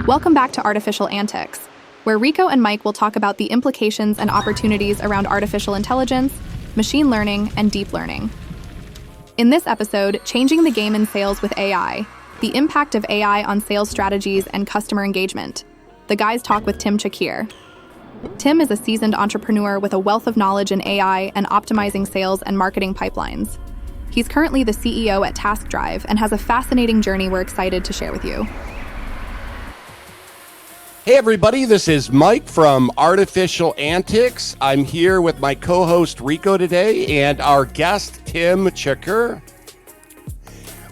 Welcome back to Artificial Antics, where Rico and Mike will talk about the implications and opportunities around artificial intelligence, machine learning, and deep learning. In this episode, Changing the Game in Sales with AI, the impact of AI on sales strategies and customer engagement, the guys talk with Tim Cakir. Tim is a seasoned entrepreneur with a wealth of knowledge in AI and optimizing sales and marketing pipelines. He's currently the CEO at TaskDrive and has a fascinating journey we're excited to share with you. Hey everybody, this is Mike from Artificial Antics. I'm here with my co-host Rico today and our guest Tim Cakir.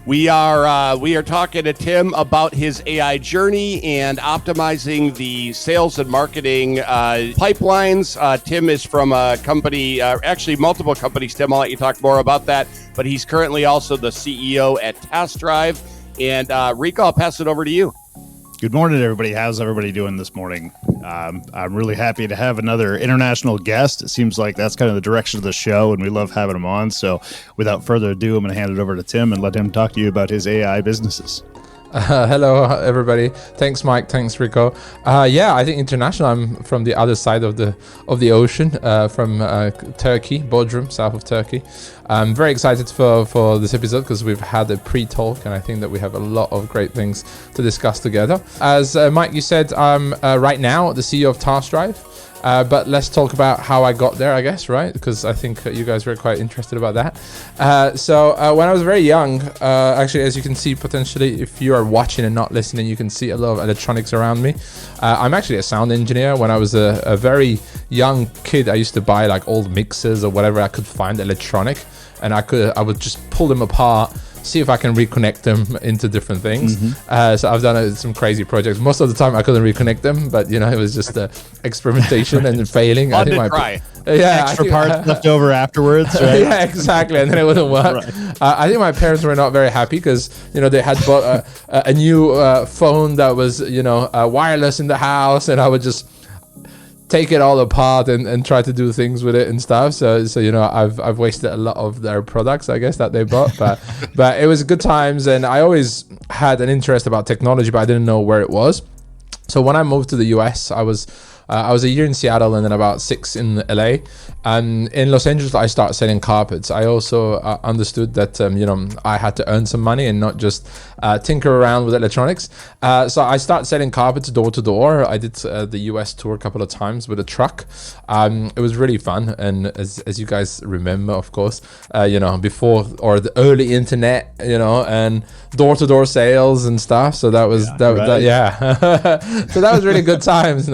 We are talking to Tim about his AI journey and optimizing the sales and marketing pipelines. Tim is from a company, actually multiple companies. Tim, I'll let you talk more about that. But he's currently also the CEO at TaskDrive. And Rico, I'll pass it over to you. Good morning, everybody. How's everybody doing this morning? I'm really happy to have another international guest. It seems like that's kind of the direction of the show, and we love having him on. So without further ado, I'm going to hand it over to Tim and let him talk to you about his AI businesses. Hello, everybody. Thanks, Mike. Thanks, Rico. Yeah, I think international. I'm from the other side of the ocean, from Turkey, Bodrum, south of Turkey. I'm very excited for this episode because we've had a pre-talk, and I think that we have a lot of great things to discuss together. As Mike, you said, I'm right now the CEO of TaskDrive. But let's talk about how I got there, I guess, right? Because I think you guys were quite interested about that. So when I was very young, actually, as you can see, potentially, if you are watching and not listening, you can see a lot of electronics around me. I'm actually a sound engineer. When I was a very young kid, I used to buy like old mixers or whatever I could find electronic, and I would just pull them apart, see if I can reconnect them into different things. So I've done some crazy projects. Most of the time I couldn't reconnect them, but it was just experimentation and failing. Fun to try. Extra parts left over afterwards, right? Yeah, exactly. And then it wouldn't work. Right. I think my parents were not very happy because they had bought a new phone that was wireless in the house, and I would just take it all apart and try to do things with it and stuff. So I've wasted a lot of their products, I guess, that they bought. But it was good times, and I always had an interest about technology, but I didn't know where it was. So when I moved to the US, I was a year in Seattle and then about 6 in LA. And in Los Angeles, I started selling carpets. I also understood that, I had to earn some money and not just tinker around with electronics. So I started selling carpets door to door. I did the US tour a couple of times with a truck. It was really fun. And as you guys remember, of course, before or the early internet, and door to door sales and stuff. So that was, yeah. So that was really good times.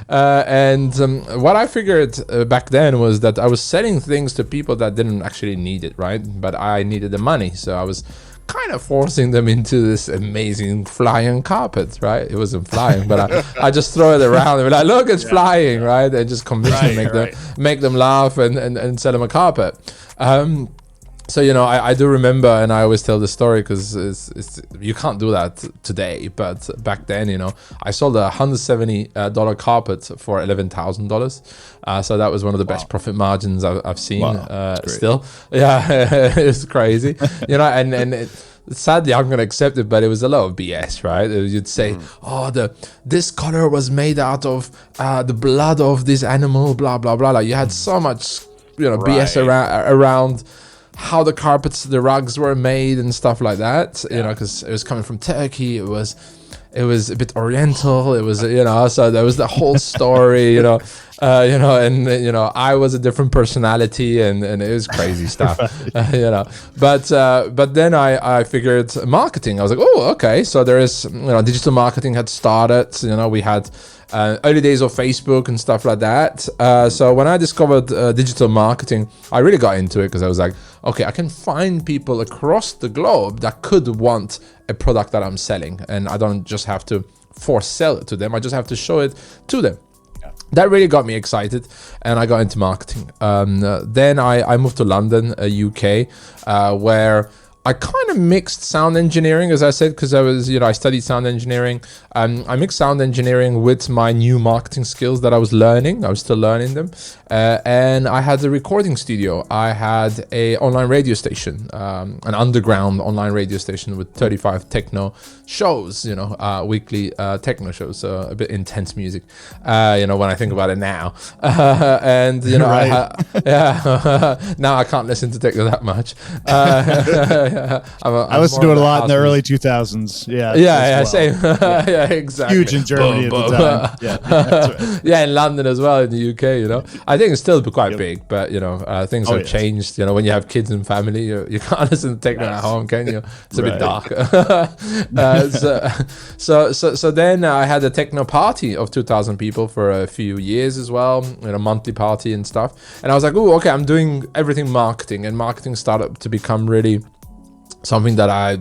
And what I figured back then was that I was selling things to people that didn't actually need it, right? But I needed the money, so I was kind of forcing them into this amazing flying carpet, right? It wasn't flying, but I just throw it around and be like, look, it's flying, right? And just convince them, make them laugh and sell them a carpet. So, I do remember, and I always tell the story because you can't do that today. But back then, I sold a $170 carpet for $11,000. So that was one of the best profit margins I've seen still. Yeah, it's crazy. And sadly, I'm going to accept it, but it was a lot of BS, right? You'd say, this color was made out of the blood of this animal, blah, blah, blah. Like you had so much, BS around how the carpets, the rugs were made and stuff like that, because it was coming from Turkey. It was a bit Oriental. It was, so there was the whole story, and I was a different personality and it was crazy stuff, But then I figured marketing. I was like, oh, okay. So there is, digital marketing had started. We had early days of Facebook and stuff like that. So when I discovered digital marketing, I really got into it because I was like, okay, I can find people across the globe that could want a product that I'm selling, and I don't just have to force sell it to them. I just have to show it to them. That really got me excited, and I got into marketing. Then I moved to London, UK, where I kind of mixed sound engineering, as I said, because I studied sound engineering. I mixed sound engineering with my new marketing skills that I was learning. I was still learning them. And I had a recording studio. I had a online radio station, an underground online radio station with 35 techno shows, weekly techno shows, so a bit intense music, when I think about it now. And, Right. now I can't listen to techno that much. I listened to it a lot in the early 2000s. Same. Yeah, exactly. Huge in Germany at the time. Yeah, that's right. Yeah, in London as well, in the UK. I think it's still quite big, but things have changed. When you have kids and family, you can't listen to techno at home, can you? It's a bit dark. So then I had a techno party of 2,000 people for a few years as well, a monthly party and stuff. And I was like, oh, okay, I'm doing everything marketing, and marketing started to become really something that I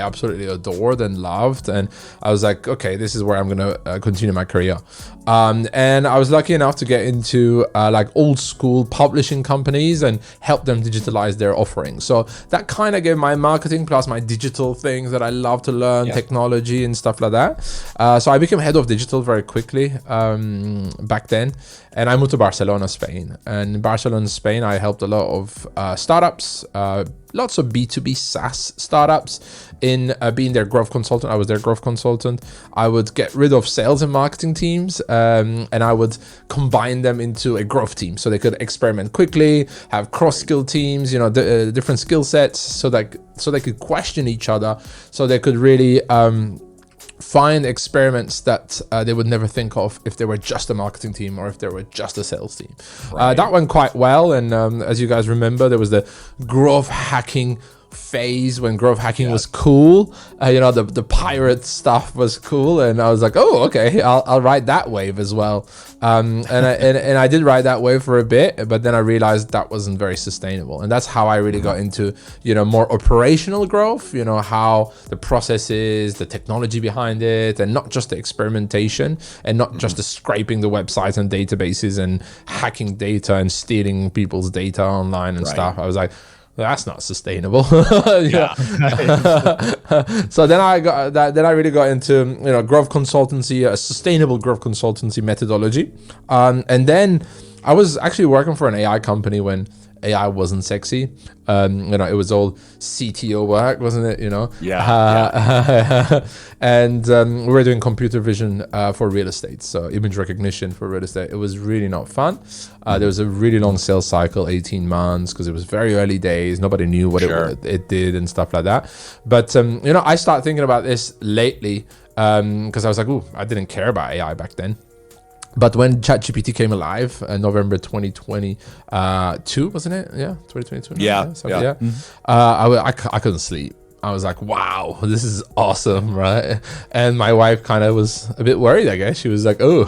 absolutely adored and loved. And I was like, okay, this is where I'm going to continue my career. And I was lucky enough to get into old school publishing companies and help them digitalize their offerings. So that kind of gave my marketing plus my digital things that I love to learn, technology and stuff like that. So I became head of digital very quickly back then. And I moved to Barcelona, Spain. And in Barcelona, Spain, I helped a lot of startups, lots of B2B SaaS startups in being their growth consultant. I was their growth consultant. I would get rid of sales and marketing teams, and I would combine them into a growth team so they could experiment quickly, have cross-skill teams, different skill sets, so they could question each other, so they could really find experiments that they would never think of if they were just a marketing team or if they were just a sales team. That went quite well. And as you guys remember, there was the growth hacking phase when growth hacking was cool. The pirate stuff was cool, and I was like, oh, okay, I'll ride that wave as well. And I did ride that wave for a bit, but then I realized that wasn't very sustainable. And that's how I really got into more operational growth, how the processes, the technology behind it, and not just the experimentation, and not just the scraping the websites and databases and hacking data and stealing people's data online and stuff. I was like, that's not sustainable. So then I really got into growth consultancy, a sustainable growth consultancy methodology, and then I was actually working for an AI company when AI wasn't sexy. It was all CTO work, wasn't it? And we were doing computer vision for real estate, so image recognition for real estate. It was really not fun. There was a really long sales cycle, 18 months, because it was very early days. Nobody knew what it did and stuff like that. But I started thinking about this lately because I was like, ooh, I didn't care about AI back then. But when ChatGPT came alive, November 2022, wasn't it? Yeah, 2022. I couldn't sleep. I was like, wow, this is awesome, right? And my wife kind of was a bit worried, I guess. She was like, oh,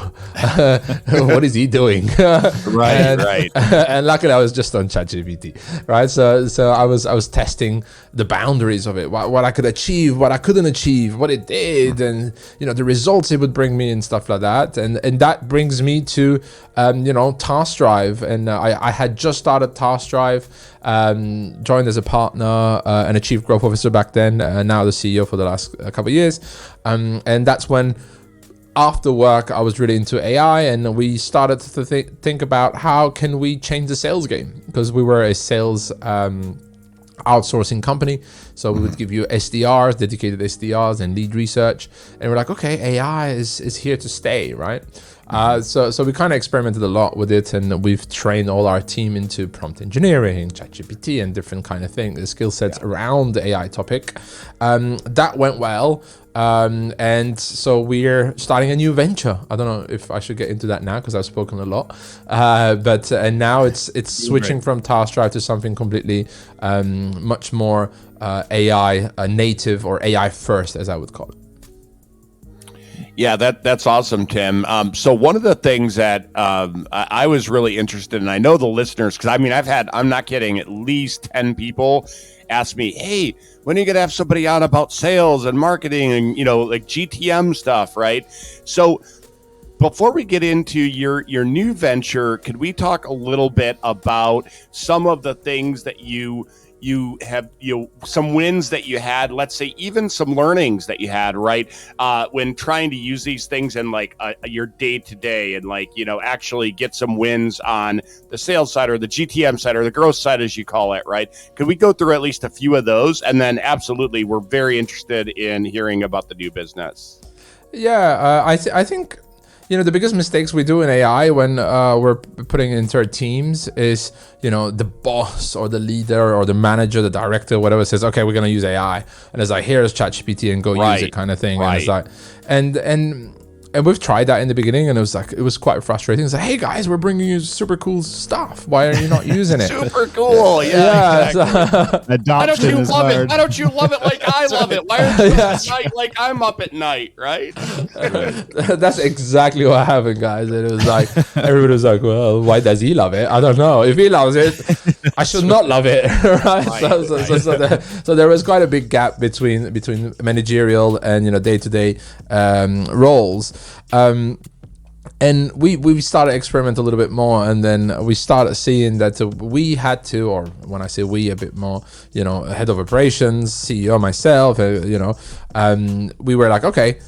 what is he doing? Right. And luckily I was just on ChatGPT, right? So I was testing the boundaries of it, what I could achieve, what I couldn't achieve, what it did, and the results it would bring me and stuff like that. And that brings me to TaskDrive. And I had just started TaskDrive, joined as a partner and a chief growth officer back then, now the CEO for the last couple of years. And that's when, after work, I was really into AI, and we started to think about how can we change the sales game, because we were a sales outsourcing company. So we would give you SDRs, dedicated SDRs and lead research. And we're like, okay, AI is here to stay, right? So we kind of experimented a lot with it, and we've trained all our team into prompt engineering, ChatGPT, and different kind of things, the skill sets around the AI topic. That went well. And so we're starting a new venture. I don't know if I should get into that now because I've spoken a lot. But now it's switching from TaskDrive to something completely much more AI native, or AI first, as I would call it. Yeah, that's awesome, Tim. So one of the things that I was really interested in, I know the listeners, because I'm not kidding, at least 10 people ask me, hey, when are you going to have somebody on about sales and marketing and, like GTM stuff, right? So before we get into your new venture, could we talk a little bit about some of the things that you you have some wins that you had, let's say even some learnings that you had, right? When trying to use these things in like your day to day, and like, actually get some wins on the sales side or the GTM side or the growth side, as you call it, right? Could we go through at least a few of those? And then absolutely, we're very interested in hearing about the new business. Yeah, I think the biggest mistakes we do in AI when we're putting it into our teams is, the boss or the leader or the manager, the director, whatever says, okay, we're gonna use AI, and it's like, here's ChatGPT and go use it kind of thing, and it's like, and we've tried that in the beginning, and it was quite frustrating. It's like, hey guys, we're bringing you super cool stuff. Why are you not using it? Super cool. Yeah. Exactly. Adoption is hard. Why don't you love it like I love it? Why aren't you up at night like I'm up at night, right? That's exactly what happened, guys. And it was like, everybody was like, well, why does he love it? I don't know. If he loves it, I should not love it. Right? So there was quite a big gap between managerial and day-to-day roles. And we started to experiment a little bit more, and then we started seeing that we had to, or when I say we, a bit more, head of operations, CEO, myself, we were like, okay,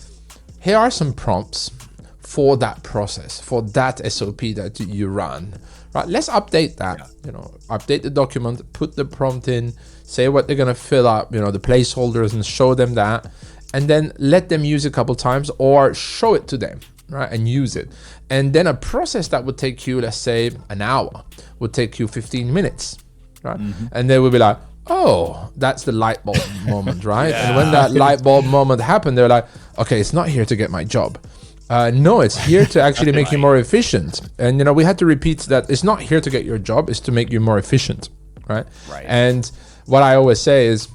here are some prompts for that process, for that SOP that you run, right? Let's update that, update the document, put the prompt in, say what they're gonna fill up, the placeholders, and show them that, and then let them use it a couple times or show it to them, right, and use it. And then a process that would take you, let's say, an hour, would take you 15 minutes, right? And they would be like, oh, that's the light bulb moment, right? And when that light bulb moment happened, they're like, okay, it's not here to get my job. No, it's here to actually make you more efficient. And, we had to repeat that it's not here to get your job, it's to make you more efficient, right? And what I always say is,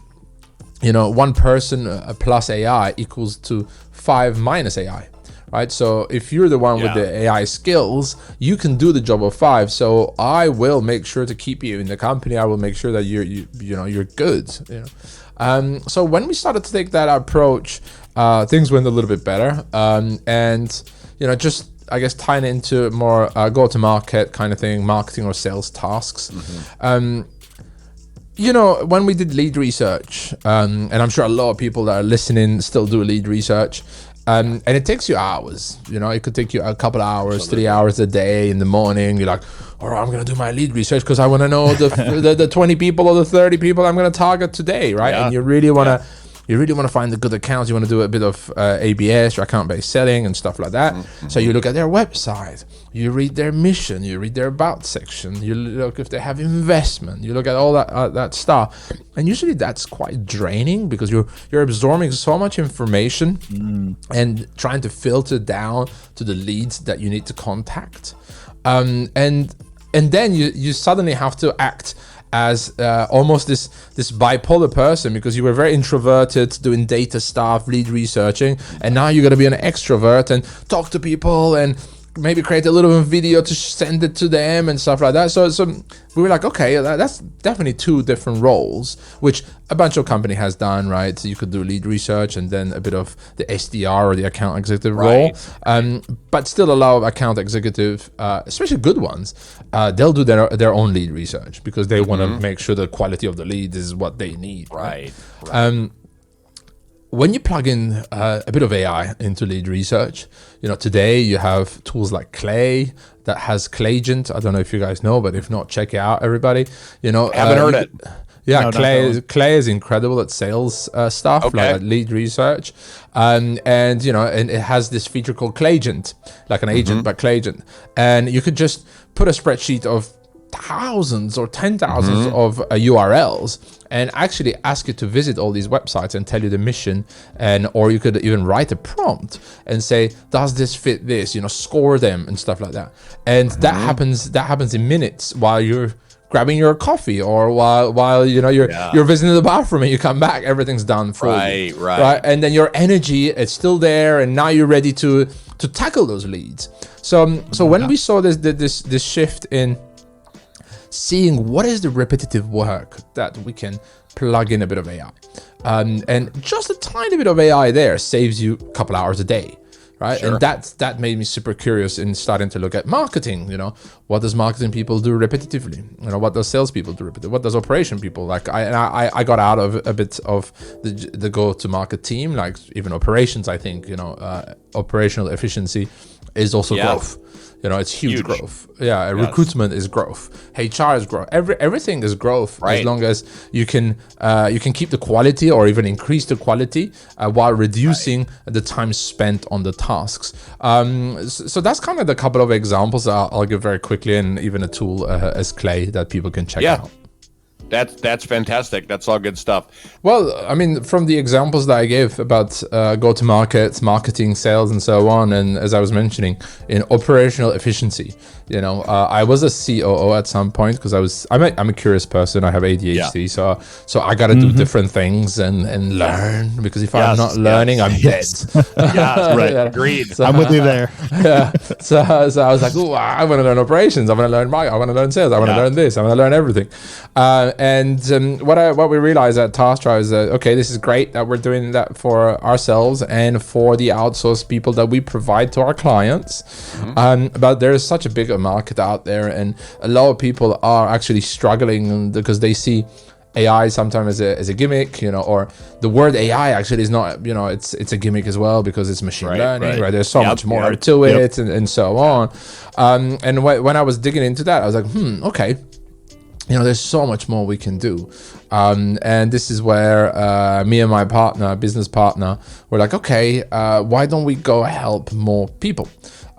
one person plus AI equals to 5 minus AI, right? So if you're the one with the AI skills, you can do the job of 5. So I will make sure to keep you in the company. I will make sure that you're good. So when we started to take that approach, things went a little bit better. And just, I guess, tying it into more go-to-market kind of thing, marketing or sales tasks. When we did lead research, and I'm sure a lot of people that are listening still do lead research, and it takes you hours. It could take you a couple of hours, 3 hours a day in the morning. You're like, all right, I'm going to do my lead research because I want to know the 20 people or the 30 people I'm going to target today, right? And you really want to find the good accounts. You want to do a bit of ABS, or account-based selling, and stuff like that. So you look at their website, you read their mission, you read their about section, you look if they have investment, you look at all that stuff. And usually that's quite draining because you're absorbing so much information and trying to filter down to the leads that you need to contact. And then you suddenly have to act as almost this bipolar person, because you were very introverted doing data stuff, lead researching, and now you got to be an extrovert and talk to people and maybe create a little video to send it to them and stuff like that. So we were like, okay, that's definitely 2 different roles, which a bunch of company has done, right? So you could do lead research and then a bit of the SDR or the account executive role. But still a lot of account executive, especially good ones, they'll do their own lead research because they want to make sure the quality of the lead is what they need. Right. When you plug in a bit of AI into lead research, today you have tools like Clay that has Clayagent. I don't know if you guys know, but if not, check it out, everybody. Haven't heard it. Yeah, Clay is incredible at sales stuff, like at lead research, and and it has this feature called Clayagent, like an agent, but Clayagent, and you could just put a spreadsheet of thousands or 10,000s of URLs and actually ask you to visit all these websites and tell you the mission, or you could even write a prompt and say, does this fit this, score them and stuff like that. And that happens in minutes while you're grabbing your coffee or while you're visiting the bathroom and you come back, everyth's done for you. Right. And then your energy is still there, and now you're ready to tackle those leads. So when we saw this shift in seeing what is the repetitive work that we can plug in a bit of AI, and just a tiny bit of AI there saves you a couple hours a day. right? Sure. And that made me super curious in starting to look at marketing. What does marketing people do repetitively? What does salespeople do repetitively? What does operation people like? I got out of a bit of the go-to-market team, like even operations. I think operational efficiency is also growth. It's huge growth. Yeah, recruitment is growth. HR is growth. Everything is growth, as long as you can keep the quality or even increase the quality while reducing the time spent on the tasks. So that's kind of the couple of examples I'll give very quickly, and even a tool as Clay that people can check out. That's fantastic. That's all good stuff. Well, I mean, from the examples that I gave about go-to-market, marketing, sales, and so on, and as I was mentioning, in operational efficiency, I was a COO at some point because I'm a curious person. I have ADHD, so I got to do different things and learn, because if I'm not learning, I'm dead. Yeah, right. Agreed. So, I'm with you there. So I was like, oh, I want to learn operations. I want to learn marketing. I want to learn sales. I want to learn this. I want to learn everything. And what we realized at TaskDrive is that, okay, this is great that we're doing that for ourselves and for the outsourced people that we provide to our clients. But there is such a big market out there, and a lot of people are actually struggling because they see AI sometimes as a gimmick, or the word AI actually is not, it's a gimmick as well, because it's machine learning, right? There's so much more to it and so on. And when I was digging into that, I was like, okay. There's so much more we can do. And this is where me and my business partner, were like, okay, why don't we go help more people?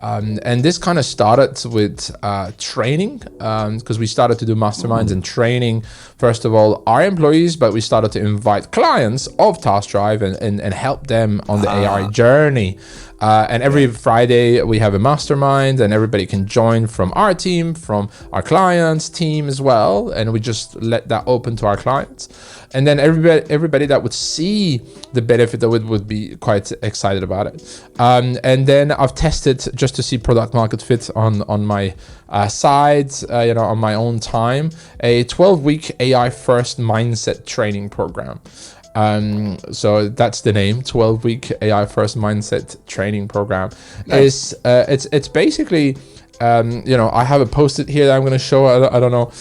And this kind of started with training, because we started to do masterminds and training, first of all, our employees, but we started to invite clients of TaskDrive and help them on the AI journey. And every Friday we have a mastermind, and everybody can join from our team, from our clients' team as well. And we just let that open to our clients. And then everybody that would see the benefit of it would be quite excited about it. And then I've tested just to see product market fit on my side, on my own time, a 12-week AI first mindset training program. So that's the name, 12-week AI first mindset training program. Nice. It's basically, I have a post-it here that I'm going to show. I don't know,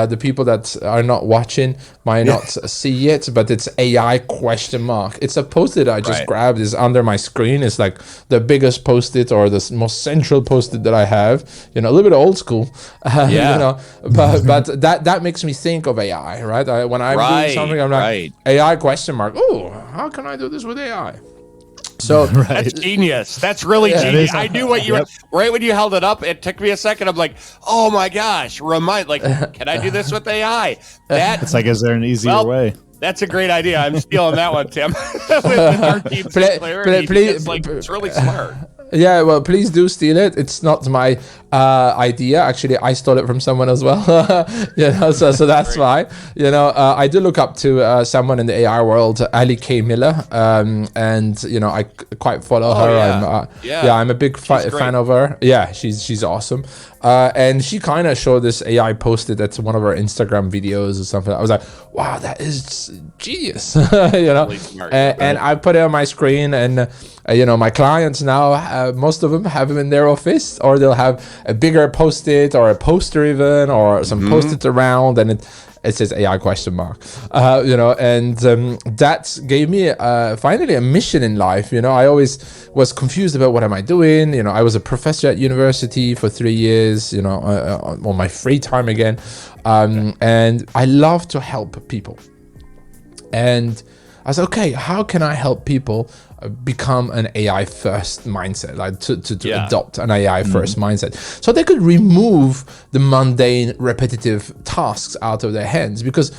the people that are not watching might not see it, but it's AI ? It's a post-it I just grabbed. It's under my screen. It's like the biggest post-it, or the most central post-it that I have. A little bit old school. But that makes me think of AI, right? When I'm doing something, I'm like, AI ? Oh, how can I do this with AI? So that's genius. That's really genius. I knew what you were, right when you held it up. It took me a second. I'm like, oh my gosh, can I do this with AI? It's like, is there an easier way? That's a great idea. I'm stealing that one, Tim. With our team's clarity. It's really smart. Yeah, well, please do steal it. It's not my idea. Actually, I stole it from someone as well. So that's fine. I do look up to someone in the AI world, Ali K. Miller, and I quite follow her. I'm a big fan of her. Yeah, she's awesome. And she kind of showed this AI posted at one of her Instagram videos or something. I was like, wow, that is genius. Really smart, and I put it on my screen, and my clients now, most of them have them in their office, or they'll have a bigger post-it or a poster even, or some post-it around, and it says AI ? And that gave me finally a mission in life. I always was confused about what am I doing. I was a professor at university for 3 years, on my free time again. And I love to help people. And I said, okay, how can I help people become an AI first mindset, like to adopt an AI first mindset, so they could remove the mundane, repetitive tasks out of their hands? Because,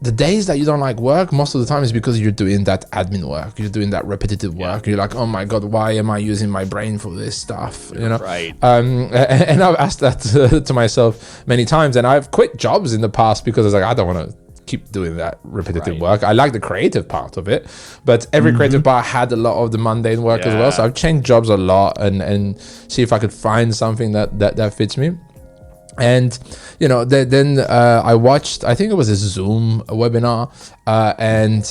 the days that you don't like work, most of the time is because you're doing that admin work, you're doing that repetitive work. You're like, oh my God, why am I using my brain for this stuff? Right. And I've asked that to myself many times, and I've quit jobs in the past because I was like, I don't want to keep doing that repetitive work. I like the creative part of it, but every creative part had a lot of the mundane work as well. So I've changed jobs a lot and see if I could find something that fits me. And then I watched, I think it was a Zoom webinar, and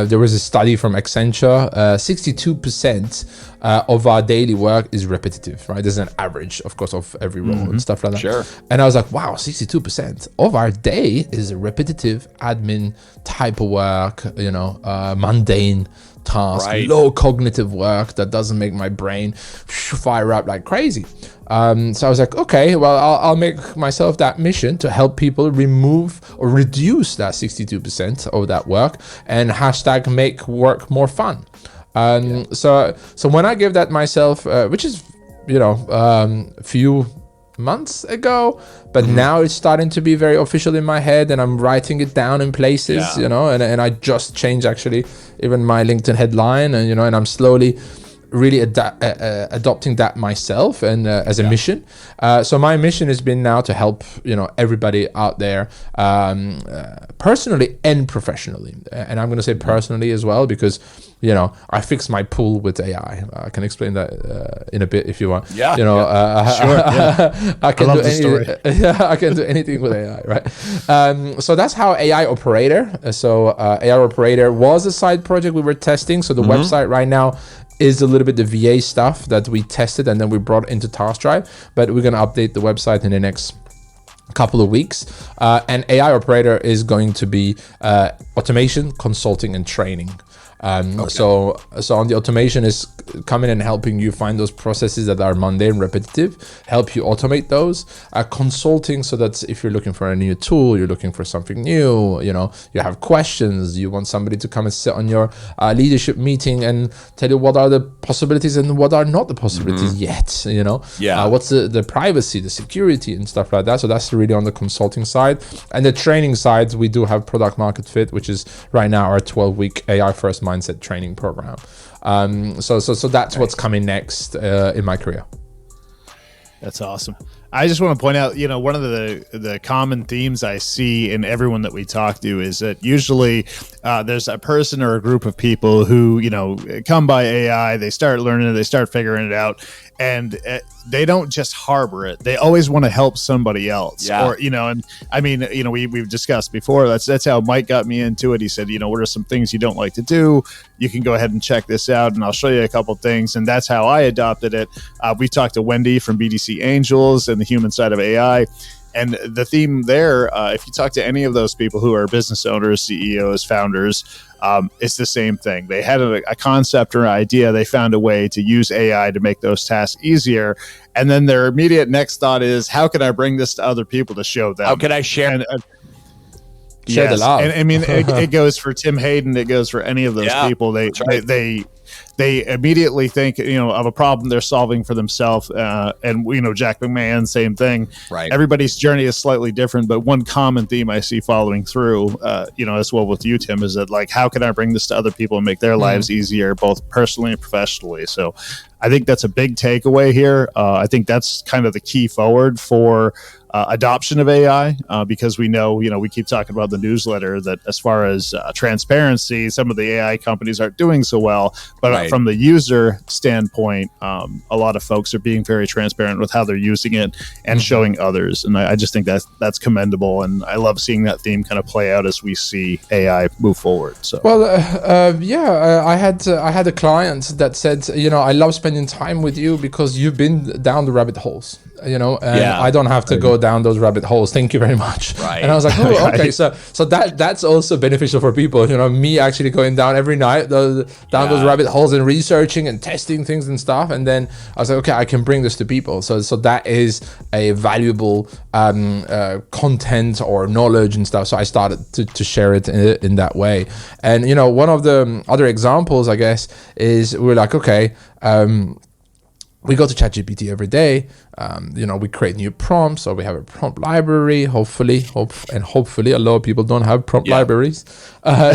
there was a study from Accenture. 62% of our daily work is repetitive, right? There's an average, of course, of every role and stuff like that. Sure. And I was like, wow, 62% of our day is repetitive admin type of work, mundane task, low cognitive work that doesn't make my brain fire up like crazy. So I was like, okay, well, I'll make myself that mission to help people remove or reduce that 62% of that work, and hashtag make work more fun. So when I gave that myself, which is, a few months ago, but now it's starting to be very official in my head, and I'm writing it down in places, and I just changed actually even my LinkedIn headline, and and I'm slowly really adopting that myself and as a mission. So my mission has been now to help everybody out there, personally and professionally. And I'm going to say personally as well, because I fixed my pool with AI. I can explain that in a bit if you want. Yeah. Sure. I can I love do the story. I can do anything with AI, right? So that's how AI Operator. AI Operator was a side project we were testing. So the website right now is a little bit the VA stuff that we tested and then we brought into TaskDrive, but we're going to update the website in the next couple of weeks. And AI Operator is going to be automation, consulting, and training. So on the automation is coming and helping you find those processes that are mundane, repetitive, help you automate those. Consulting, so that's if you're looking for a new tool, you're looking for something new, you have questions, you want somebody to come and sit on your leadership meeting and tell you what are the possibilities and what are not the possibilities yet, what's the privacy, the security and stuff like that. So that's really on the consulting side. And the training side, we do have product market fit, which is right now our 12-week AI first mindset training program. So that's what's coming next in my career. That's awesome. I just want to point out, one of the common themes I see in everyone that we talk to is that usually there's a person or a group of people who, come by AI, they start learning it, they start figuring it out, and they don't just harbor it. They always want to help somebody else. Yeah. Or, and I mean, we've discussed before, that's how Mike got me into it. He said, what are some things you don't like to do? You can go ahead and check this out, and I'll show you a couple things. And that's how I adopted it. We talked to Wendy from BDC Angels and the human side of AI. And the theme there, if you talk to any of those people who are business owners, CEOs, founders, it's the same thing. They had a concept or an idea. They found a way to use AI to make those tasks easier. And then their immediate next thought is, how can I bring this to other people to show them? How can I share? And, Share the love. And I mean, it goes for Tim Hayden. It goes for any of those people. They immediately think, of a problem they're solving for themselves. And, Jack McMahon, same thing. Right. Everybody's journey is slightly different, but one common theme I see following through, as well with you, Tim, is that how can I bring this to other people and make their lives easier, both personally and professionally? So I think that's a big takeaway here. I think that's kind of the key forward for adoption of AI, because we know, we keep talking about the newsletter that as far as transparency, some of the AI companies aren't doing so well, but from the user standpoint, a lot of folks are being very transparent with how they're using it and showing others. And I just think that's commendable. And I love seeing that theme kind of play out as we see AI move forward. So, well, I had a client that said, I love spending time with you because you've been down the rabbit holes, and I don't have to go down those rabbit holes. Thank you very much. Right. And I was like, oh, okay. So that's also beneficial for people, me actually going down every night down those rabbit holes and researching and testing things and stuff. And then I was like, okay, I can bring this to people. So that is a valuable content or knowledge and stuff. So I started to share it in that way. And, one of the other examples, I guess, is we're like, okay, we go to ChatGPT every day. We create new prompts, or we have a prompt library. Hopefully a lot of people don't have prompt libraries. So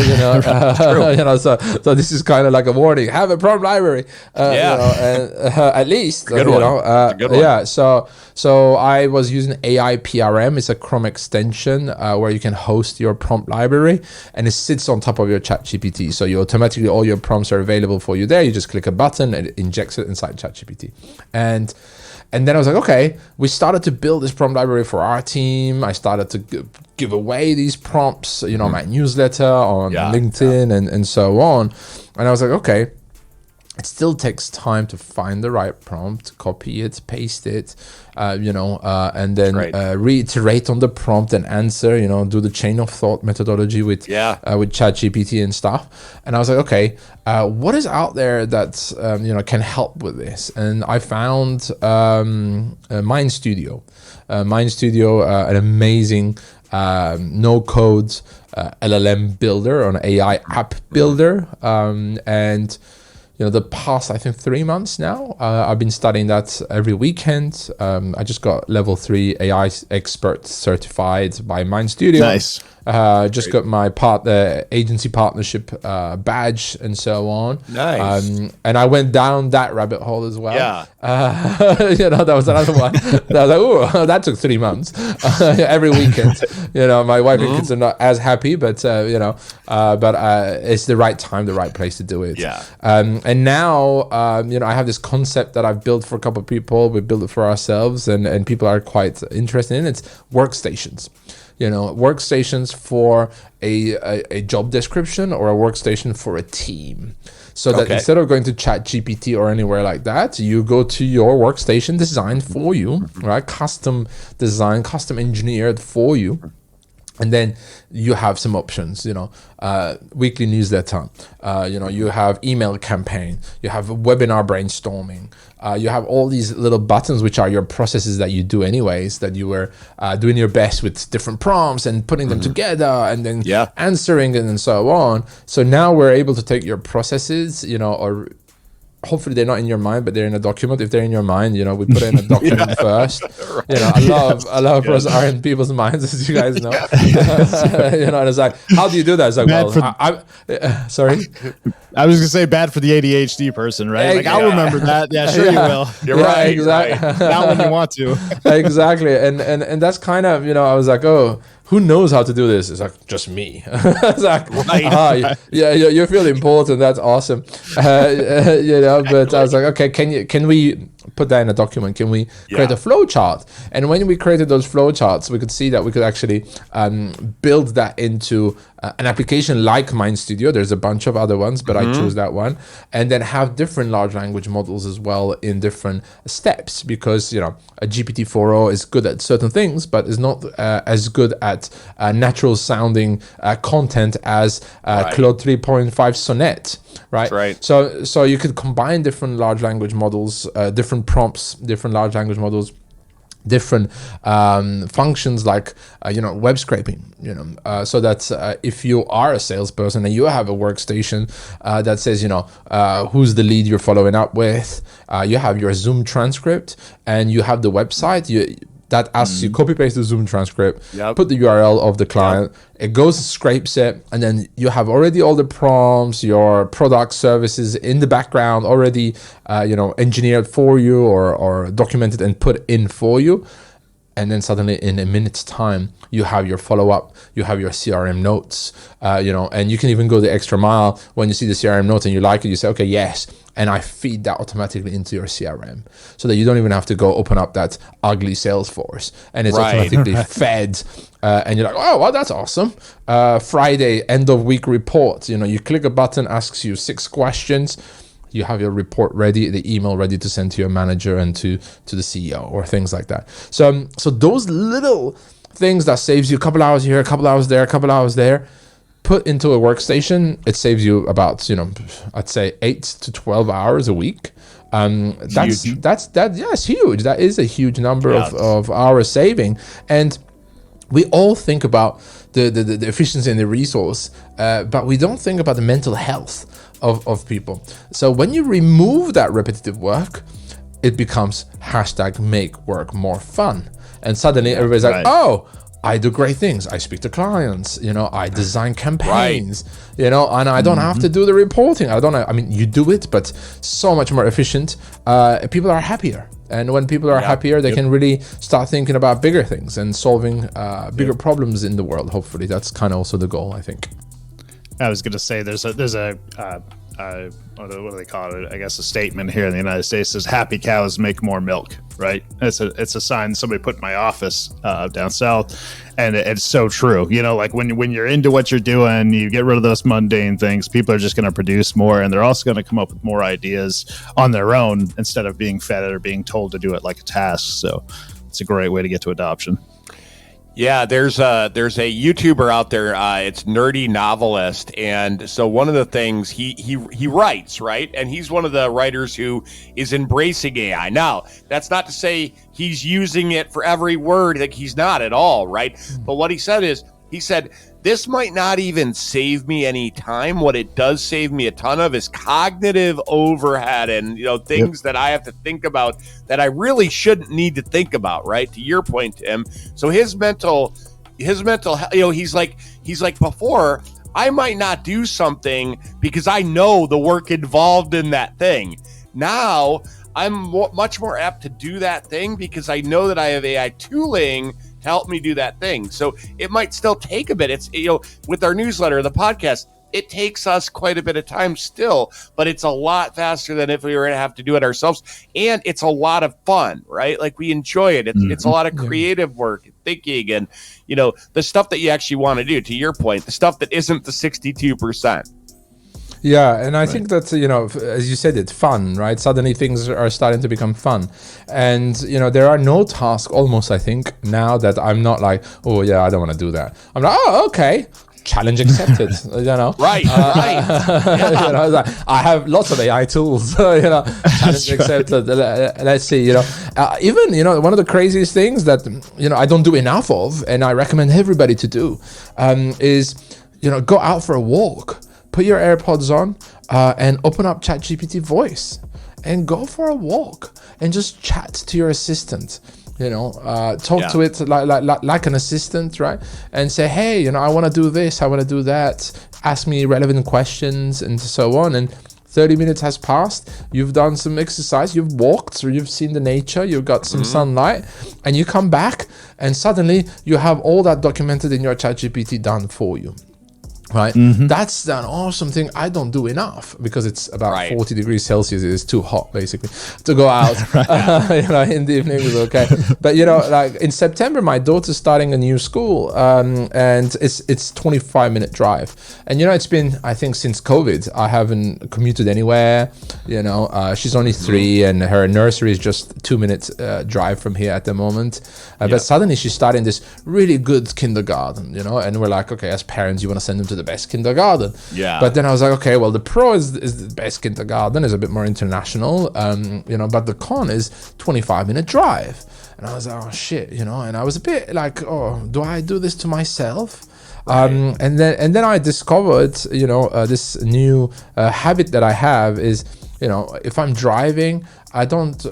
this is kind of like a warning: have a prompt library. At least good one. So I was using AI PRM. It's a Chrome extension where you can host your prompt library, and it sits on top of your ChatGPT. So you automatically all your prompts are available for you there. You just click a button and it injects it inside ChatGPT. And then I was like, okay, we started to build this prompt library for our team. I started to give away these prompts, my newsletter on LinkedIn and so on. And I was like, okay, it still takes time to find the right prompt, copy it, paste it, and then reiterate on the prompt and answer, do the chain of thought methodology with ChatGPT and stuff. And I was like, okay, what is out there that, can help with this? And I found Mind Studio. Mind Studio, an amazing no-code LLM builder, an AI app builder. And the past, I think, 3 months now, I've been studying that every weekend. I just got level 3 AI expert certified by Mind Studio. Nice. Just got my agency partnership badge and so on. Nice. And I went down that rabbit hole as well. Yeah. That was another one. That was like, oh, that took 3 months. Every weekend. My wife and kids are not as happy, but it's the right time, the right place to do it. Yeah. And now, I have this concept that I've built for a couple of people. We built it for ourselves, and people are quite interested in it. It's workstations. Workstations for a job description or a workstation for a team. So that instead of going to ChatGPT or anywhere like that, you go to your workstation designed for you, right? Custom designed, custom engineered for you. And then you have some options, weekly newsletter, you have email campaign, you have webinar brainstorming, you have all these little buttons, which are your processes that you do anyways, that you were doing your best with different prompts and putting them together and then answering and so on. So now we're able to take your processes, or hopefully they're not in your mind, but they're in a document. If they're in your mind, we put it in a document first. Right. I love process are in people's minds, as you guys know. And it's like, how do you do that? It's like, sorry. I was gonna say bad for the ADHD person, right? Like I'll remember that. Yeah, sure you will. You're right. Exactly. Right. Not when you want to. Exactly. And that's kind of, I was like, oh, who knows how to do this? It's like, just me. It's like, you feel important. That's awesome. But I was like, okay, can we put that in a document? Can we create a flow chart? And when we created those flow charts, we could see that we could actually build that into an application like Mind Studio. There's a bunch of other ones, but I chose that one. And then have different large language models as well in different steps, because, a GPT-4o is good at certain things, but is not as good at natural sounding content as Claude 3.5 Sonnet. Right. So you could combine different large language models, different prompts, different large language models, different functions like web scraping, so that if you are a salesperson and you have a workstation that says who's the lead you're following up with, you have your Zoom transcript and you have the website, that asks you copy paste the Zoom transcript, put the URL of the client, it goes, scrapes it, and then you have already all the prompts, your product services in the background already, engineered for you or documented and put in for you. And then suddenly in a minute's time, you have your follow-up, you have your CRM notes, and you can even go the extra mile when you see the CRM notes and you like it, you say, okay, yes. And I feed that automatically into your CRM so that you don't even have to go open up that ugly Salesforce, and it's automatically fed. And you're like, oh, well, that's awesome. Friday, end of week report. You click a button, asks you 6 questions. You have your report ready, the email ready to send to your manager and to the CEO or things like that. So those little things that saves you a couple hours here, a couple hours there, a couple hours there, put into a workstation, it saves you about, I'd say 8 to 12 hours a week. It's huge. It's huge. That is a huge number of hours saving. And we all think about the efficiency and the resource, but we don't think about the mental health of people. So when you remove that repetitive work, it becomes #make work more fun. And suddenly everybody's like, oh, I do great things. I speak to clients, I design campaigns, and I don't have to do the reporting. You do it, but so much more efficient. People are happier. And when people are happier, they can really start thinking about bigger things and solving bigger problems in the world. Hopefully, that's kind of also the goal, I think. I was going to say there's a what do they call it? I guess a statement here in the United States says "Happy cows make more milk." Right? It's a sign somebody put in my office down south, and it's so true. You know, like when you're into what you're doing, you get rid of those mundane things. People are just going to produce more, and they're also going to come up with more ideas on their own instead of being fed it or being told to do it like a task. So it's a great way to get to adoption. Yeah, there's a YouTuber out there. It's Nerdy Novelist, and so one of the things he writes, right, and he's one of the writers who is embracing AI. Now, that's not to say he's using it for every word. Like, he's not at all, right? But what he said is, this might not even save me any time. What it does save me a ton of is cognitive overhead and, things that I have to think about that I really shouldn't need to think about, right? To your point, Tim. So his mental, he's like before, I might not do something because I know the work involved in that thing. Now I'm much more apt to do that thing because I know that I have AI tooling to help me do that thing. So it might still take a bit. It's, with our newsletter, the podcast, it takes us quite a bit of time still, but it's a lot faster than if we were to have to do it ourselves. And it's a lot of fun, right? Like, we enjoy it. It's a lot of creative work and thinking and, the stuff that you actually want to do, to your point, the stuff that isn't the 62%. Yeah, and I think that, as you said, it's fun, right? Suddenly things are starting to become fun. And, there are no tasks almost, I think, now that I'm not like, oh, yeah, I don't want to do that. I'm like, oh, okay. Challenge accepted, Right. Yeah. I have lots of AI tools, challenge accepted. Let's see, even, one of the craziest things that, I don't do enough of, and I recommend everybody to do, is, go out for a walk. Put your AirPods on and open up ChatGPT voice and go for a walk and just chat to your assistant. Talk to it like an assistant, right? And say, hey, I want to do this, I want to do that. Ask me relevant questions and so on. And 30 minutes has passed. You've done some exercise. You've walked, or you've seen the nature. You've got some sunlight, and you come back, and suddenly you have all that documented in your ChatGPT done for you. Right, that's an awesome thing. I don't do enough because it's about 40 degrees Celsius. It's too hot, basically, to go out. In the evening is okay. But like in September, my daughter's starting a new school, and it's 25-minute drive. And it's been, I think, since COVID, I haven't commuted anywhere. She's only 3, and her nursery is just 2 minutes drive from here at the moment. But suddenly she's starting this really good kindergarten. And we're like, okay, as parents, you want to send them to the best kindergarten. Yeah. But then I was like, okay, well, the pro is the best kindergarten, is a bit more international, but the con is 25-minute drive. And I was like, oh shit, and I was a bit like, oh, do I do this to myself? And then I discovered, this new habit that I have is, if I'm driving, I don't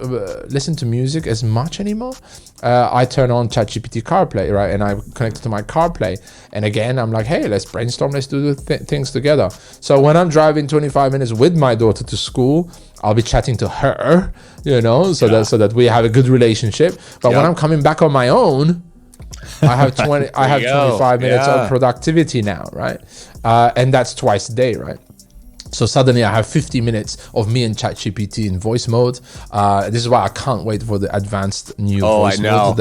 listen to music as much anymore. I turn on ChatGPT CarPlay, right? And I connect it to my CarPlay. And again, I'm like, hey, let's brainstorm, let's do things together. So when I'm driving 25 minutes with my daughter to school, I'll be chatting to her, so that we have a good relationship. But when I'm coming back on my own, I have 25 minutes of productivity now, right? And that's twice a day, right? So suddenly I have 50 minutes of me and ChatGPT in voice mode. This is why I can't wait for the advanced new voice mode.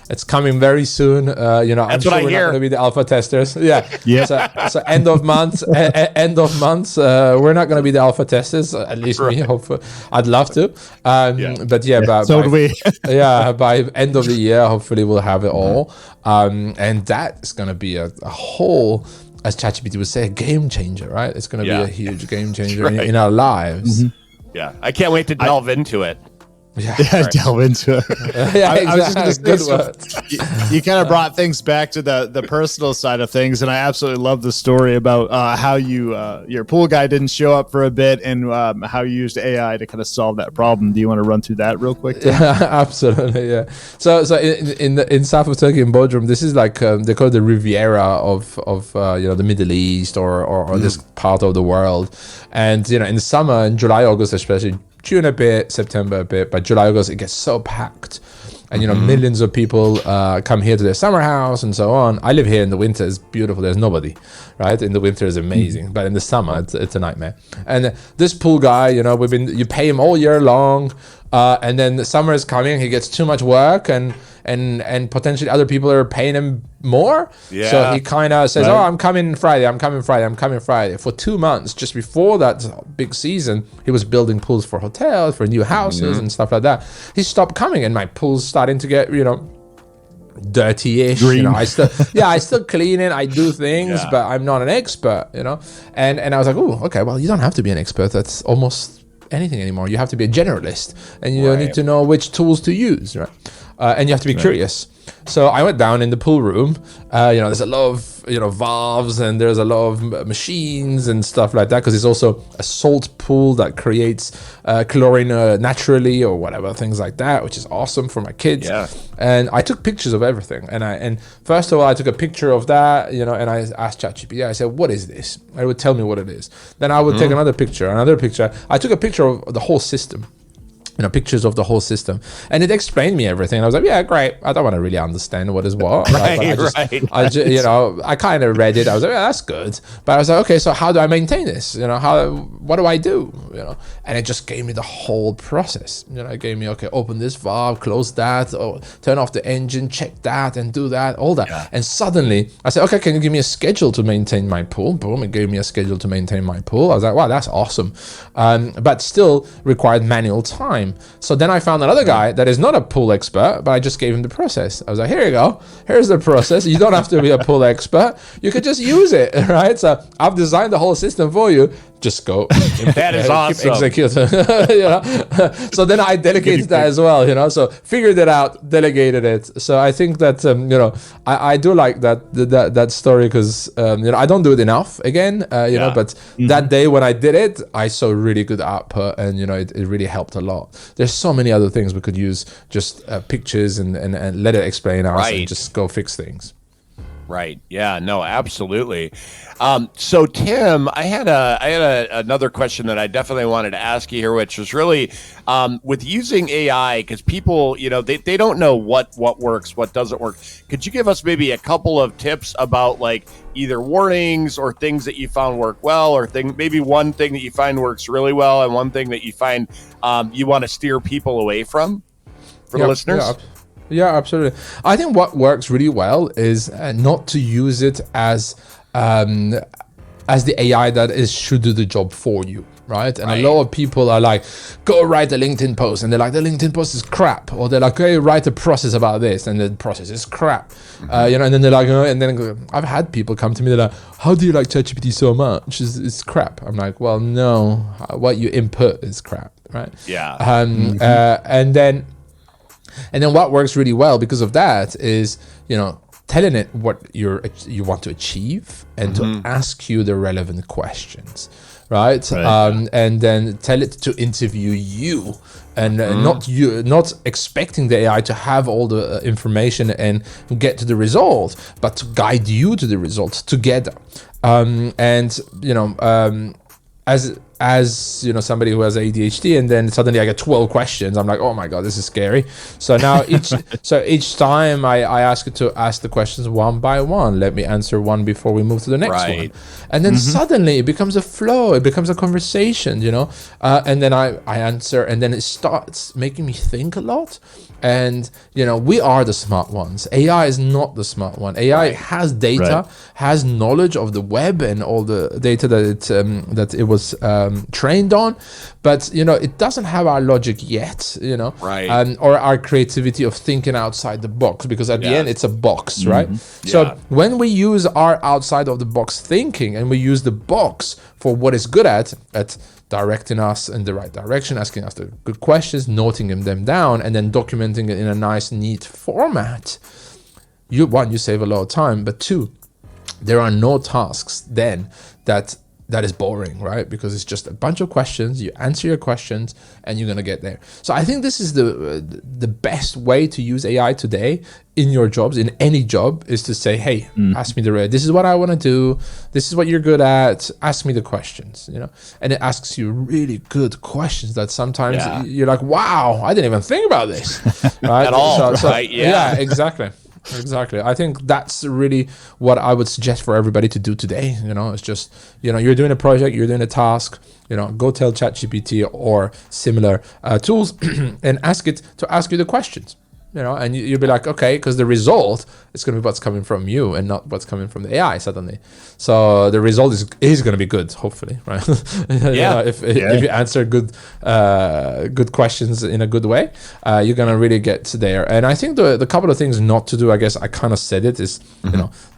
It's coming very soon. I'm sure we're not going to be the alpha testers. So end of month, we're not going to be the alpha testers. At least me, hopefully. I'd love to. But so do we. By end of the year, hopefully we'll have it all. And that's going to be a whole, as ChatGPT would say, a game changer, right? It's going to be a huge game changer in our lives. Yeah, I can't wait to delve into it. Delve into it. I was just going to say, you kind of brought things back to the personal side of things, and I absolutely love the story about how your pool guy didn't show up for a bit, and how you used AI to kind of solve that problem. Do you want to run through that real quick, Tim? Yeah, absolutely. Yeah. So in south of Turkey, in Bodrum, this is like they call it the Riviera of the Middle East or this part of the world, and in the summer, in July, August, especially. June a bit, September a bit, but July, August, it gets so packed. and millions of people come here to their summer house and so on. I live here in the winter; it's beautiful. There's nobody, right? In the winter is amazing, but in the summer it's a nightmare. And this pool guy, you pay him all year long, and then the summer is coming. He gets too much work, and potentially other people are paying him more. Yeah. So he kind of says, "Oh, I'm coming Friday. I'm coming Friday." For 2 months, just before that big season, he was building pools for hotels, for new houses and stuff like that. He stopped coming, and my pool's starting to get, dirty-ish. I still clean it. I do things, but I'm not an expert. And I was like, "Oh, okay. Well, you don't have to be an expert. That's almost anything anymore. You have to be a generalist, and you need to know which tools to use, right? And you have to be curious." So I went down in the pool room. There's a lot of valves, and there's a lot of machines and stuff like that, because it's also a salt pool that creates chlorine naturally or whatever, things like that, which is awesome for my kids. Yeah. And I took pictures of everything. And first of all, I took a picture of that, and I asked ChatGPT. I said, "What is this?" It would tell me what it is. Then I would take another picture. I took a picture of the whole system. Pictures of the whole system, and it explained me everything. I was like, "Yeah, great." I don't want to really understand what is what. I kind of read it. I was like, "Yeah, that's good." But I was like, "Okay, so how do I maintain this? What do I do?" And it just gave me the whole process. It gave me, okay, open this valve, close that, or turn off the engine, check that, and do that, all that. Yeah. And suddenly I said, "Okay, can you give me a schedule to maintain my pool?" Boom, it gave me a schedule to maintain my pool. I was like, "Wow, that's awesome," but still required manual time. So then I found another guy that is not a pool expert, but I just gave him the process. I was like, "Here you go. Here's the process. You don't have to be a pool expert. You could just use it," right? So I've designed the whole system for you. Just go. That is awesome. Execute. So then I delegated that as well. So figured it out, delegated it. So I think that I do like that story, because I don't do it enough again. But that day when I did it, I saw really good output, and it really helped a lot. There's so many other things we could use, just pictures and let it explain us, and just go fix things. Right. Yeah. No. Absolutely. So Tim, I had another question that I definitely wanted to ask you here, which was really with using AI, because people, they don't know what works, what doesn't work. Could you give us maybe a couple of tips about like either warnings or things that you found work well, or maybe one thing that you find works really well and one thing that you find you want to steer people away from for the listeners? Yeah, absolutely. I think what works really well is not to use it as the AI that should do the job for you, right? And a lot of people are like, "Go write a LinkedIn post," and they're like, "The LinkedIn post is crap," or they're like, "Hey, write a process about this," and the process is crap. And then they're like, and then I've had people come to me, they're like, "How do you like ChatGPT so much? It's crap." I'm like, "Well, no, what you input is crap," right? Yeah. And then what works really well because of that is, telling it what you want to achieve, and to ask you the relevant questions, right? And then tell it to interview you, and not expecting the AI to have all the information and get to the result, but to guide you to the result together. As somebody who has ADHD, and then suddenly I get 12 questions, I'm like, "Oh my god, this is scary." So now each time I ask it to ask the questions one by one. Let me answer one before we move to the next one, and then suddenly it becomes a flow. It becomes a conversation, and then I answer, and then it starts making me think a lot. And we are the smart ones. AI is not the smart one. AI has data, has knowledge of the web and all the data that it was trained on, but it doesn't have our logic yet, or our creativity of thinking outside the box, because at the end it's a box, right? So when we use our outside of the box thinking, and we use the box for what it's good at directing us in the right direction, asking us the good questions, noting them down, and then documenting it in a nice, neat format, you save a lot of time, but two, there are no tasks then that that is boring, right? Because it's just a bunch of questions. You answer your questions, and you're gonna get there. So I think this is the best way to use AI today in your jobs, in any job, is to say, hey, ask me this is what I want to do. This is what you're good at. Ask me the questions, and it asks you really good questions that sometimes you're like, wow, I didn't even think about this right? At all, right? Yeah, exactly. Exactly. I think that's really what I would suggest for everybody to do today. It's just, you're doing a project, you're doing a task, go tell ChatGPT or similar tools and ask it to ask you the questions. And you'll be like, okay, because the result is going to be what's coming from you and not what's coming from the AI suddenly. So the result is going to be good, hopefully, right? If you answer good questions in a good way, you're going to really get there. And I think the couple of things not to do, I guess I kind of said it, is,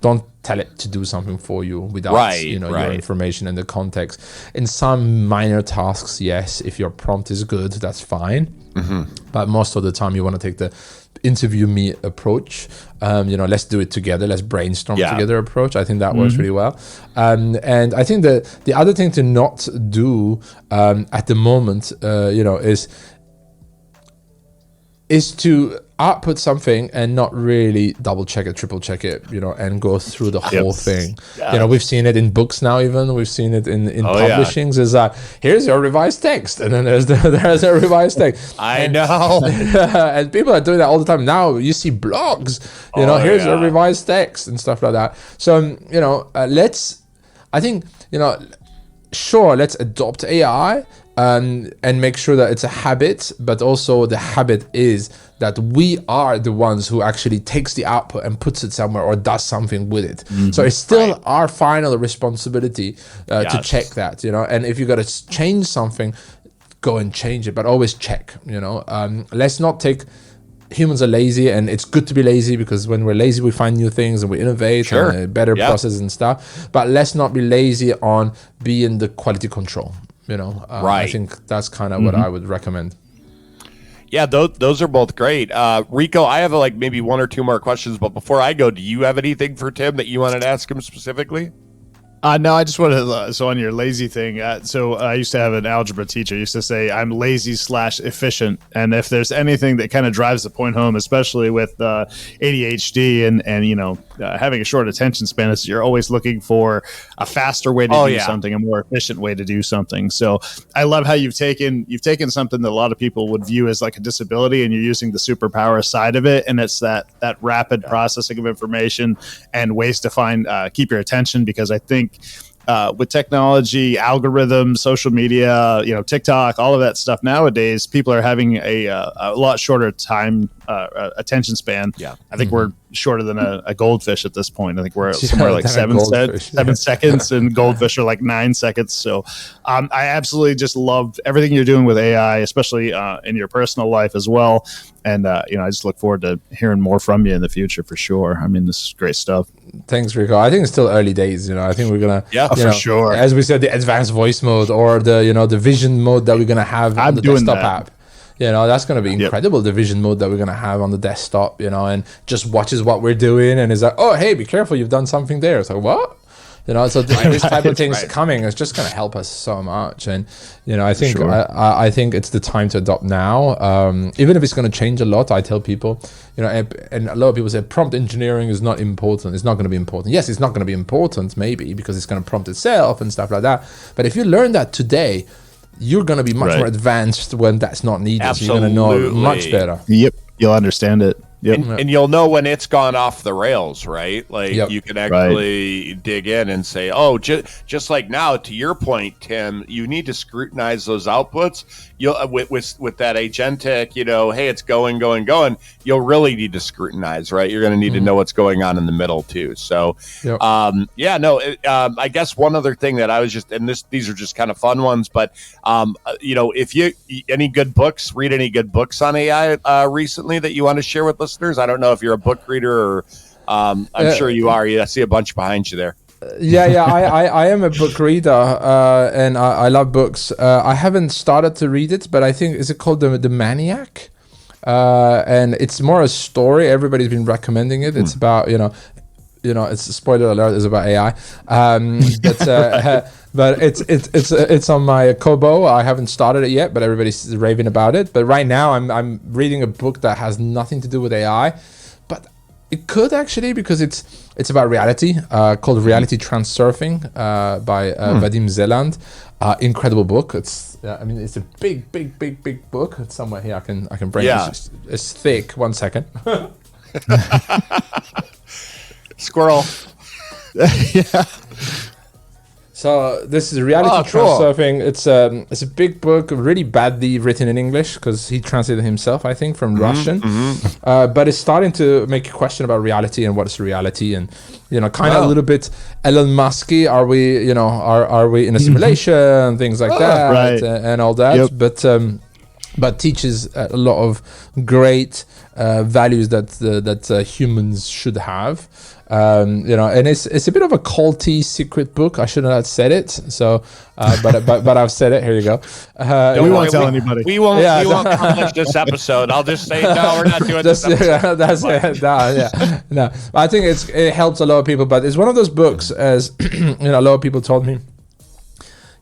don't tell it to do something for you without your information and the context. In some minor tasks, yes, if your prompt is good, that's fine. But most of the time you want to take the interview me approach. Let's do it together, let's brainstorm together approach. I think that works really well. And I think the other thing to not do at the moment is to output something and not really double check it, triple check it, and go through the whole thing. We've seen it in books now, even we've seen it in publishings. Is that here's your revised text, and then there's a revised text. I know. And people are doing that all the time now. You see blogs, here's a revised text and stuff like that. So let's adopt AI and make sure that it's a habit, but also the habit is that we are the ones who actually takes the output and puts it somewhere or does something with it. So it's still our final responsibility to check that, and if you got to change something, go and change it, but always check. Let's not take humans are lazy, and it's good to be lazy, because when we're lazy we find new things and we innovate and better processes and stuff. But let's not be lazy on being the quality control. I think that's kind of what I would recommend. Yeah, those are both great. Rico, I have maybe one or two more questions, but before I go, do you have anything for Tim that you wanted to ask him specifically? No, I just wanted to, so on your lazy thing. So I used to have an algebra teacher used to say, I'm lazy / efficient. And if there's anything that kind of drives the point home, especially with ADHD and having a short attention span, is you're always looking for a faster way to do something, a more efficient way to do something. So I love how you've taken something that a lot of people would view as like a disability, and you're using the superpower side of it. And it's that rapid processing of information and ways to keep your attention, because I think with technology, algorithms, social media, TikTok, all of that stuff nowadays, people are having a lot shorter time attention span. I think we're shorter than a goldfish at this point. I think we're somewhere like 7 seconds, and goldfish are like 9 seconds. So I absolutely just love everything you're doing with AI, especially in your personal life as well. And I just look forward to hearing more from you in the future for sure. I mean, this is great stuff. Thanks, Rico. I think it's still early days. I think we're gonna, for sure. As we said, the advanced voice mode or the vision mode that we're gonna have on the desktop app. That's going to be incredible. The vision mode that we're going to have on the desktop, and just watches what we're doing and is like, oh, hey, be careful, you've done something there. It's like, what? So this type of things coming is just going to help us so much. And, I think I think it's the time to adopt now. Even if it's going to change a lot, I tell people, and a lot of people say prompt engineering is not important. It's not going to be important. Yes, it's not going to be important, maybe, because it's going to prompt itself and stuff like that. But if you learn that today, you're going to be much more advanced when that's not needed. Absolutely. So you're going to know much better. Yep. You'll understand it. Yep. And you'll know when it's gone off the rails, right? You can actually dig in and say, oh, just like now, to your point, Tim, you need to scrutinize those outputs. You'll with that agentic, hey, it's going. You'll really need to scrutinize, right? You're going to need to know what's going on in the middle too. So, I guess one other thing that I was these are just kind of fun ones, but if you any good books, read any good books on AI recently that you want to share with listeners? I don't know if you're a book reader or I'm sure you are. I see a bunch behind you there. I am a book reader, and I love books. I haven't started to read it, but I think, is it called The Maniac? And it's more a story. Everybody's been recommending it. It's about, it's a spoiler alert, is about AI. But it's on my Kobo. I haven't started it yet, but everybody's raving about it. But right now, I'm reading a book that has nothing to do with AI, but it could actually, because it's about reality, called Reality Transurfing by Vadim Zeland. Incredible book. It's it's a big book. It's somewhere here. I can bring it. It's thick. 1 second. Squirrel. Yeah. So this is Reality Transurfing. It's a big book, really badly written in English because he translated himself, I think, from Russian. But it's starting to make a question about reality and what is reality, and kind of a little bit Elon Musky. Are we, are we in a simulation and things like that, right. and all that? Yep. But teaches a lot of great values that humans should have. And it's a bit of a culty secret book. I shouldn't have said it. So, but I've said it. Here you go. We won't tell anybody. We won't. We won't publish this episode. I'll just say no. We're not doing this episode. That's it. No. I think it helps a lot of people. But it's one of those books, as a lot of people told me,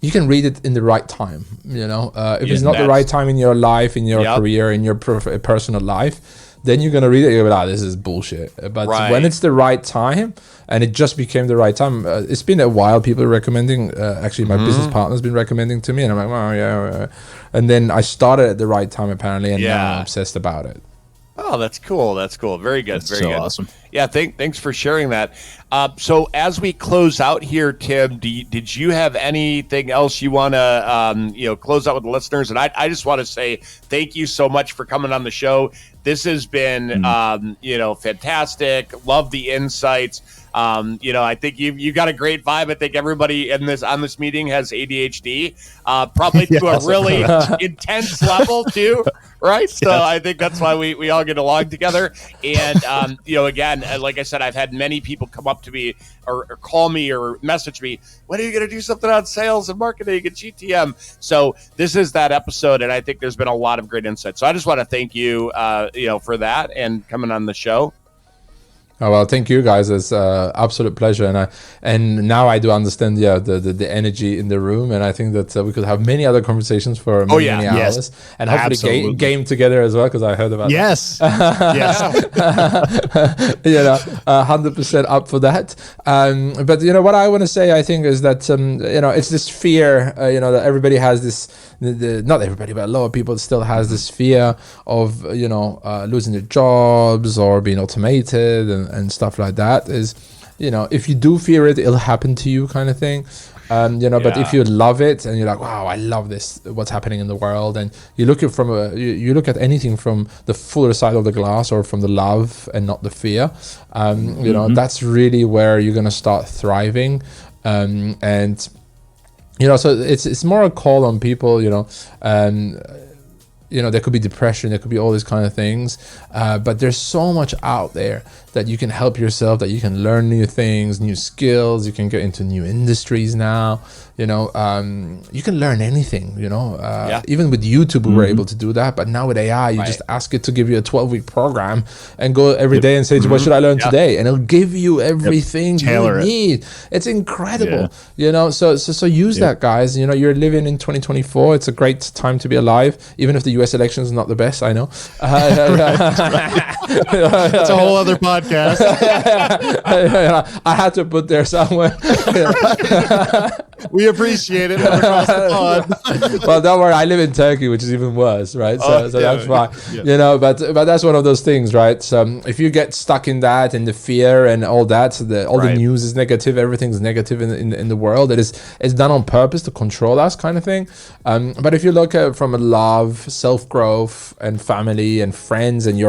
you can read it in the right time. If it's not the right time in your life, in your career, in your personal life, then you're going to read it, you're like, this is bullshit. But when it's the right time, and it just became the right time, it's been a while, people are recommending, actually my business partner's been recommending to me, and I'm like, oh, yeah. And then I started at the right time, apparently, and now I'm obsessed about it. Oh, that's cool. That's cool. Very good. Very good. Awesome. Yeah, thanks for sharing that. So as we close out here, Tim, did you have anything else you want to close out with the listeners? And I just want to say thank you so much for coming on the show. This has been fantastic. Love the insights. I think you got a great vibe. I think everybody on this meeting has ADHD, probably to a really intense level too, right? So I think that's why we all get along together. And again, like I said, I've had many people come up to me or call me or message me, when are you going to do something on sales and marketing and GTM? So this is that episode, and I think there's been a lot of great insights. So I just want to thank you, for that and coming on the show. Oh, well, thank you guys. It's absolute pleasure, and now I do understand the energy in the room, and I think that we could have many other conversations for many hours, and hopefully game together as well, because I heard about yes, 100% up for that. But what I want to say, I think, is that it's this fear, that everybody has this. Not everybody, but a lot of people still has this fear of losing their jobs or being automated and stuff like that. Is if you do fear it, it'll happen to you, kind of thing. But if you love it and you're like, wow, I love this, what's happening in the world, and you look at you look at anything from the fuller side of the glass, or from the love and not the fear, that's really where you're gonna start thriving. So it's more a call on people, there could be depression, there could be all these kind of things, but there's so much out there that you can help yourself, that you can learn new things, new skills, you can get into new industries now, you can learn anything, even with YouTube we were able to do that, but now with AI, you just ask it to give you a 12-week program and go every day and say, what should I learn today? And it'll give you everything you need. It's incredible, so use that, guys. You're living in 2024. It's a great time to be alive, even if the US election is not the best, I know. That's a whole other podcast. I had to put there somewhere. We appreciate it across the pond. Well, don't worry, I live in Turkey, which is even worse, right? So that's fine. But that's one of those things, right? So if you get stuck in that and the fear and all that, the news is negative, everything's negative in the world. It's done on purpose to control us, kind of thing. But if you look at it from a love, self-growth, and family and friends, and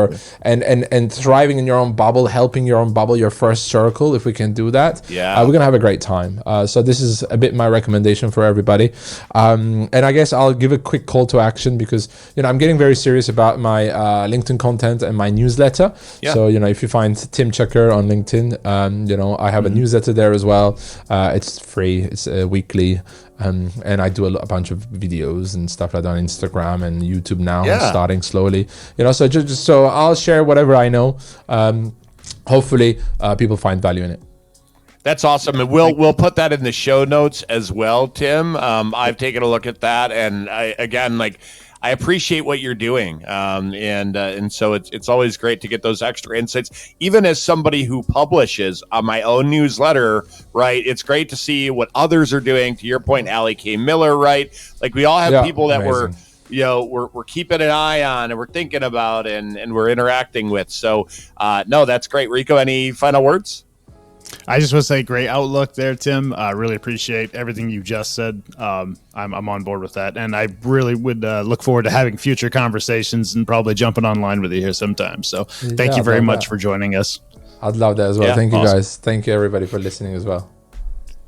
and thriving in your own bubble, helping your own bubble, your first circle, if we can do that, we're gonna have a great time. So this is a bit my recommendation for everybody. And I guess I'll give a quick call to action, because I'm getting very serious about my LinkedIn content and my newsletter. So if you find Tim Cakir on LinkedIn, I have a newsletter there as well. It's free, it's weekly. And I do a bunch of videos and stuff like that on Instagram and YouTube now, starting slowly, so so I'll share whatever I know. hopefully people find value in it. That's awesome, and we'll put that in the show notes as well, Tim. I've taken a look at that, and I appreciate what you're doing, and so it's always great to get those extra insights. Even as somebody who publishes on my own newsletter, right? It's great to see what others are doing. To your point, Allie K. Miller, right? Like we all have people that we're keeping an eye on and we're thinking about and we're interacting with. So no, that's great. Rico, any final words? I just want to say great outlook there, Tim. I really appreciate everything you just said. I'm on board with that. And I really would look forward to having future conversations and probably jumping online with you here sometime. So thank you very much for joining us. I'd love that as well. Yeah, Thank you guys. Thank you everybody for listening as well.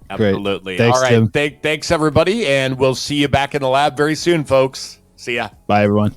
Absolutely. Thanks, all right. Tim. Thanks everybody. And we'll see you back in the lab very soon, folks. See ya. Bye, everyone.